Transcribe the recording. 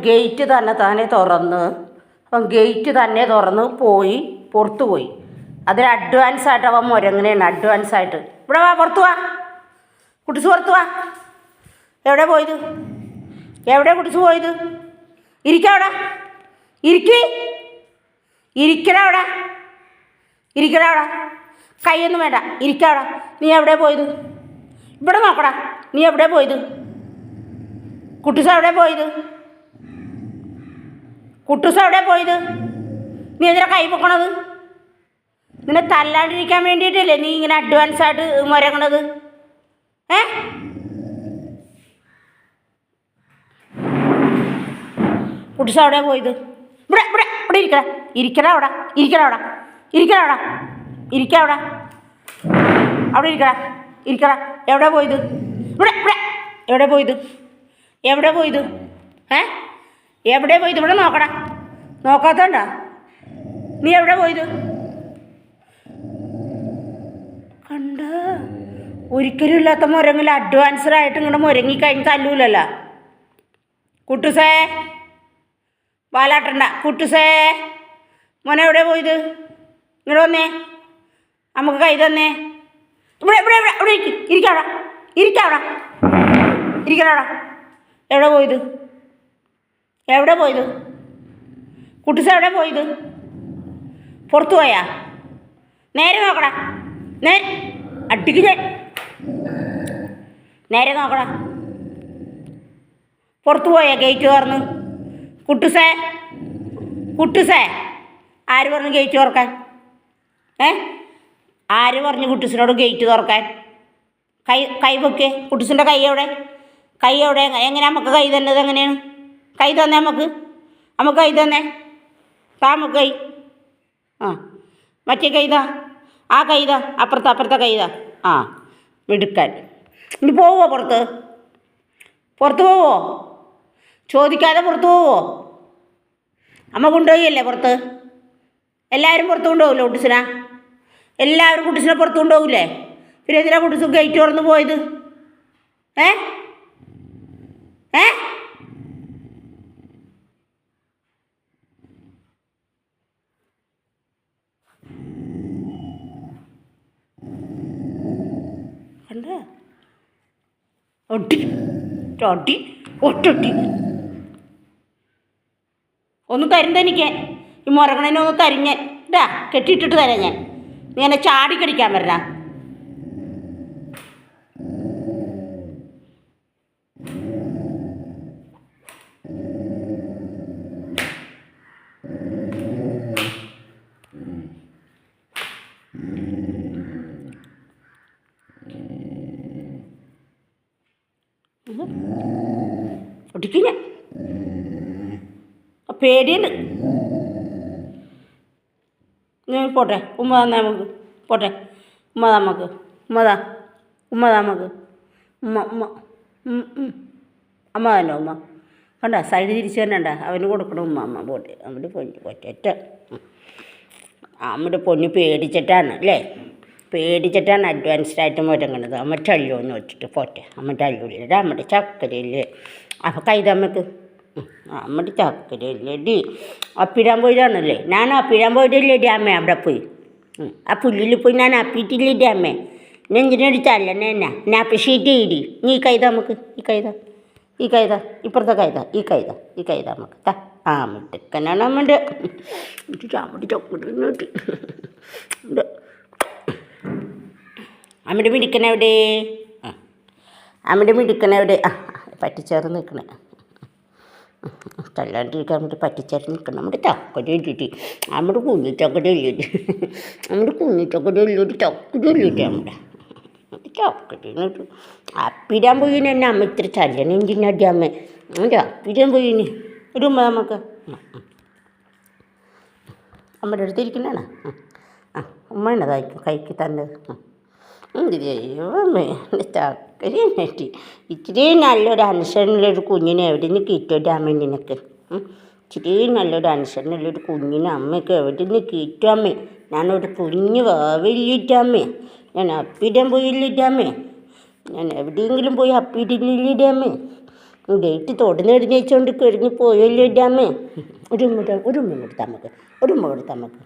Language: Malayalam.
ഗേറ്റ് തന്നെ തുറന്ന് ഗേറ്റ് തന്നെ തുറന്ന് പോയി പുറത്തു പോയി. അതിന് അഡ്വാൻസായിട്ട് അവൻ മുരങ്ങനെയാണ്, അഡ്വാൻസായിട്ട്. ഇവിടെ വാ, പുറത്തു വാ കുട്ടിസ്, പുറത്തു വാ. എവിടെ പോയത്? എവിടെ കുട്ടിസ് പോയത്? ഇരിക്കവിടെ, ഇരിക്കടവിടെ, ഇരിക്കടവിടെ. കൈയൊന്നും വേണ്ട, ഇരിക്കവിടെ. നീ എവിടെ പോയത്? ഇവിടെ നോക്കടാ. നീ എവിടെ പോയത്? കുട്ടൂസ് എവിടെ പോയത്? കുട്ടൂസ് എവിടെ പോയത്? നീ എന്തിനാ കൈ പൊക്കണത്? നിന്നെ തല്ലാണ്ടിരിക്കാൻ വേണ്ടിയിട്ടല്ലേ നീ ഇങ്ങനെ അഡ്വാൻസായിട്ട് മുരങ്ങണത്? കുട്ടൂസ് എവിടെ പോയത്? ഇവിടെ ഇവിടെ ഇവിടെ ഇരിക്കടാ അവിടെ, അവിടെ ഇരിക്കടാ. എവിടെ പോയത്? ഇവിടെ ഇവിടെ എവിടെ പോയത്? എവിടെ പോയത്? ഇവിടെ നോക്കടാ. നോക്കാത്തണ്ടാ? നീ എവിടെ പോയത്? കണ്ട, ഒരിക്കലും ഇല്ലാത്ത മുരങ്ങിൽ അഡ്വാൻസ്ഡായിട്ട് ഇങ്ങനെ മുരങ്ങിക്കഴിഞ്ഞ് തല്ലൂലല്ലോ. കുട്ടൂസേ, വാലാട്ടണ്ട. കുട്ടൂസേ, മോനെ എവിടെ പോയത്? ഇങ്ങോട്ട് വന്നേ, നമുക്ക് കൈ തന്നേ. ഇവിടെ ഇവിടെ ഇവിടെ ഇവിടെ ഇരിക്കാടാ. എവിടെ പോയത്? കുട്ടൂസ് എവിടെ പോയത്? പുറത്തു പോയാ? നേരെ നോക്കടാ, അടിക്ക് ഞാൻ. നേരെ നോക്കടാ. പുറത്തു പോയാ ഗേറ്റ് തുറന്ന്? കുട്ടൂസേ, ആര് പറഞ്ഞു ഗേറ്റ് തുറക്കാൻ? ആര് പറഞ്ഞു കുട്ടൂസിനോട് ഗേറ്റ് തുറക്കാൻ? കൈ പൊക്കെ. കുട്ടൂസിൻ്റെ കൈ എവിടെ? എങ്ങനെ നമുക്ക് കൈ തന്നത്? എങ്ങനെയാണ് കൈ തന്നെ? നമുക്ക് കൈ തന്നെ. നമുക്ക് കൈ. മറ്റേ കൈതാ, ആ കൈതാ, അപ്പുറത്തെ കൈതാ. മിടുക്കാൻ. ഇനി പോവോ പുറത്ത് പോവോ? ചോദിക്കാതെ പുറത്ത് പോവോ? അമ്മ കൊണ്ടുപോയല്ലേ പുറത്ത്? എല്ലാവരും പുറത്ത് കൊണ്ടുപോകില്ലേ കുട്ടൂസിനെ? എല്ലാവരും കുട്ടൂസിനെ പുറത്ത് കൊണ്ടുപോകില്ലേ? പിന്നെ എന്തിനാ കുട്ടൂസ് ഗേറ്റ് തുറന്ന് പോയത്? കണ്ട, ഒട്ടി ഒന്ന് തരുന്നെനിക്ക്. ഈ മുരങ്ങണേനെ ഒന്ന് തരിഞ്ഞ കെട്ടിയിട്ടിട്ട് തരാം ഞാൻ. നീ എന്നെ ചാടിക്കടിക്കാൻ വരണ? ഒട്ടിക്കില്ല, പേടിയുണ്ട്. പോട്ടെ, ഉമ്മ തന്നെ നമുക്ക്. പോട്ടെ, ഉമ്മ നമുക്ക്. അമ്മ തന്നെ ഉമ്മ. കണ്ട, സൈഡ് തിരിച്ച് തന്നെ ഉണ്ട. അവന് കൊടുക്കണം ഉമ്മ. പോട്ടെ, നമ്മുടെ പൊന്ന് പൊറ്റ. നമ്മുടെ പൊന്ന് പേടിച്ചിട്ടാണ് അല്ലേ? പേടിച്ചിട്ടാണ് അഡ്വാൻസ്ഡായിട്ട് മുരങ്ങണത്. അമ്മ ചള്ളുമെന്ന് വെച്ചിട്ട്. പോട്ടെ, അമ്മ ചല്ലൂല്ല. നമ്മുടെ ചക്കരയില്ലേ? അപ്പോൾ കൈതമ്മക്ക് നമ്മുടെ ചക്കരയില്ലേടി. അപ്പിടാൻ പോയതാണല്ലേ? ഞാൻ അപ്പിടാൻ പോയിട്ടില്ലേടി അമ്മ. അവിടെ പോയി ആ പുല്ലിൽ പോയി ഞാൻ അപ്പിയിട്ടില്ലേടി അമ്മേ. നെഞ്ചിനടിച്ചല്ല എന്നാ നാപ്പ് ഷീറ്റ് ചെയ്തി. നീ കൈത നമുക്ക്. ഈ കൈത ഇപ്പുറത്തെ കൈത. ഈ കൈത നമുക്ക്. മിടുക്കനാണ് അമ്മൻ്റെ. ചാമ്പടി ചക്കുട്ടി. അമ്മയുടെ മിടുക്കനെവിടെ? പറ്റിച്ചേർന്ന് നിൽക്കണേ. തല്ലാണ്ടിരിക്കാൻ വേണ്ടി പറ്റിച്ചേർന്ന് നിൽക്കണം. നമ്മുടെ ചക്കര ഇല്ലിട്ട്, നമ്മുടെ കുഞ്ഞിച്ചക്കര ഇല്ലിട്ട്, ചക്കര ഇല്ലിട്ട് നമ്മുടെ ചക്കരന്നിട്ട് അപ്പിടാൻ പോയിന്. എന്നെ അമ്മ ഇത്ര ചല്ലണ എഞ്ചിനടി അമ്മ. അപ്പിടാൻ പോയിന്. ഒരു ഉമ്മ നമുക്ക്. അമ്മയുടെ അടുത്ത് ഇരിക്കുന്നതാണ്. ഉമ്മ എന്നതായിരിക്കും കൈക്ക് തന്നത്. ദൈവമേ, ചക്കര നെട്ടി. ഇച്ചിരി നല്ലൊരു അനുസരണമുള്ളൊരു കുഞ്ഞിനെ എവിടെ നിന്ന് കിട്ടും അമ്മ നിനക്ക്? ഇച്ചിരി നല്ലൊരു അനുസരണമുള്ളൊരു കുഞ്ഞിനെ അമ്മയ്ക്ക് എവിടെ നിന്ന് കിട്ടും അമ്മേ? ഞാനൊരു കുഞ്ഞ് വാവില്ലിട്ടമ്മേ. ഞാൻ അപ്പിടാൻ പോയില്ലിട്ടമ്മേ. ഞാൻ എവിടെയെങ്കിലും പോയി അപ്പിടില്ലിട്ടമ്മേ. ഗേറ്റ് തൊടുന്ന് എഴുന്നേച്ചുകൊണ്ട് കഴിഞ്ഞ് പോയല്ലോ എൻ്റെ അമ്മ. ഒരു ഉമ്മ കൊടുത്താൽ നമുക്ക്, ഒരു ഉമ്മ കൊടുത്താൽ നമുക്ക്.